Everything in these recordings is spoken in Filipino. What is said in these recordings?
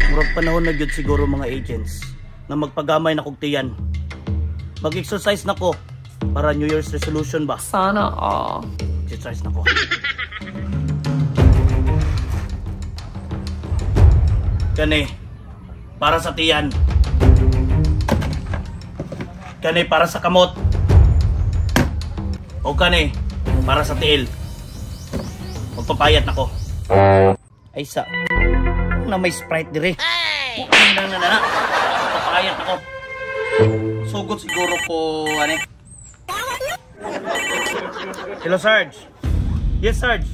Murag panahon na gyud siguro mga agents na magpagamay na kog tiyan. Mag-exercise na ko para New Year's resolution ba? Sana all. Exercise na ko. Kani, para sa tiyan. Kani, para sa kamot. O kani, para sa tiil. Magpapayat na ko. Ay sa, na may Sprite dire. Na. Magpapayat na ko. Sugot siguro po, ano? Hello, Sarge. Yes, Sarge.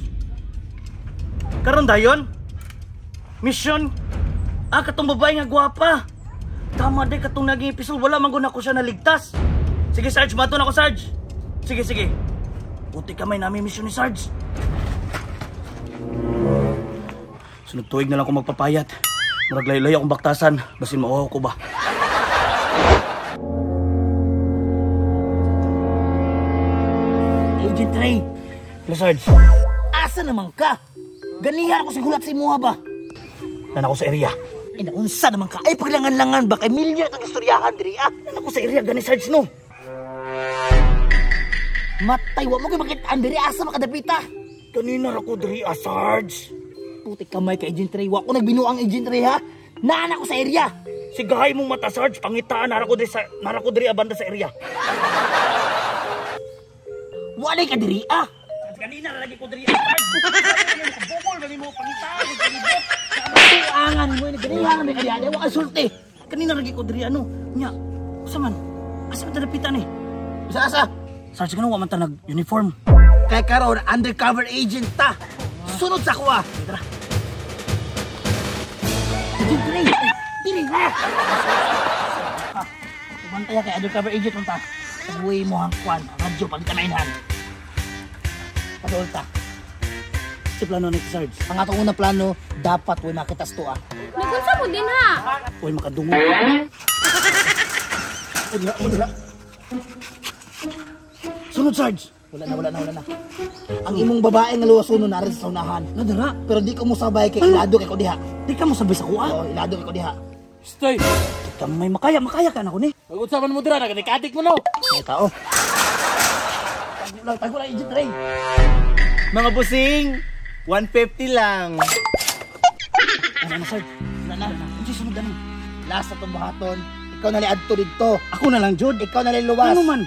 Karon dayon? Mission? Katong babae nga gwapa. Tama de, katong naging episode, wala man guna ko siya naligtas. Sige, Sarge, mato na ko, Sarge. Sige. Buti kamay namin mission ni Sarge. Sunod tuig na lang ako magpapayat. Maraglay-lay akong baktasan. Basin mauhaw ko ba? Agent Ray. Hello, Sarge. Asa naman ka? Ganihan ako sigulat sa imuha ba? Nan ako sa area. Inaunsa naman ka? Ay, paglangan-langan ba? Kay milyon ang istoryahan diri Nan ako sa area, gani Sarge, no? Matay, wa mo kayo makitaan diri. Asa makadapita? Kanina ako diri, Sarge. Putik kamay ka, Agent Ray. Wa ko nagbinuang Agent Ray, ha? Naan ako sa area. Sigahay mong mata, Sarge. Pangitaan, nara ko diri abanda sa area. Walay ka diri, Kanina na lagi ko diri, Sarge. Bukol, gani mo, pangitaan, gani mo. Angan mo, ganihan may kalihan. Wa ka sulti. Kanina lagi ko diri, ano? Nya, asa man? Asa man tadapitan, eh? Asa? Sarge, ganun, wa man ta nag-uniform. Kaya karon, undercover agent ta. Sunod sa kuha. Tara. Agent Ray, diri ha. Kumantaya kay undercover agent mo ta. Sabuhay mo ang kwan, radyo pagkanainhan. Padool ta. Si plano ni Sarge. Ang atong unang plano, dapat huwag makitas to Nagunsa mo din ha. Huwag makadungo. Wala. Sunod, Sarge. Wala na. Ang imong babae nga luwasunon na rin sa unahan. Nadara. Pero di ko mo sabay kay ilado kay ko diha. Di ka mo sabay sa kuha? Oo, ilado kay ko diha. Stay! May makaya ka na ko ni. Pag-utsapan mo dira, nagkadik mo no. May tao. Tago lang, Agent Ray. Mga busing, 150 lang. Ano na, Sarge? Ano sunod na ni? Last na itong buhaton. Ikaw na liadto dito. Ako na lang, Jod. Ikaw na liluwas. Ano man?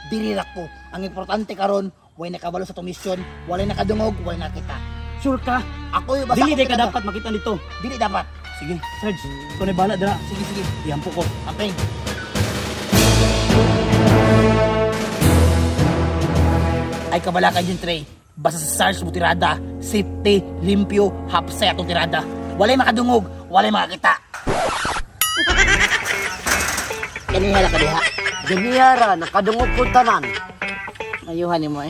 Dirirak ko. Ang importante karon, way nakabalo sa itong mission, walay nakadungog, walay nakita. Sure ka? Ako yung basta. Dili ka dapat makita dito. Dili dapat. Sige, Sarge. Ikaw na bala, dara. Sige. Ihampo ko. Okay. Ay kabala ka, Agent Ray. Basta sa Sarge mo tirada, safety, limpyo, hapsay atong tirada. Walay makadungog, walay makakita. Ganihala ka diha. Ganihara, nakadungog ko tanan. Ayuhan mo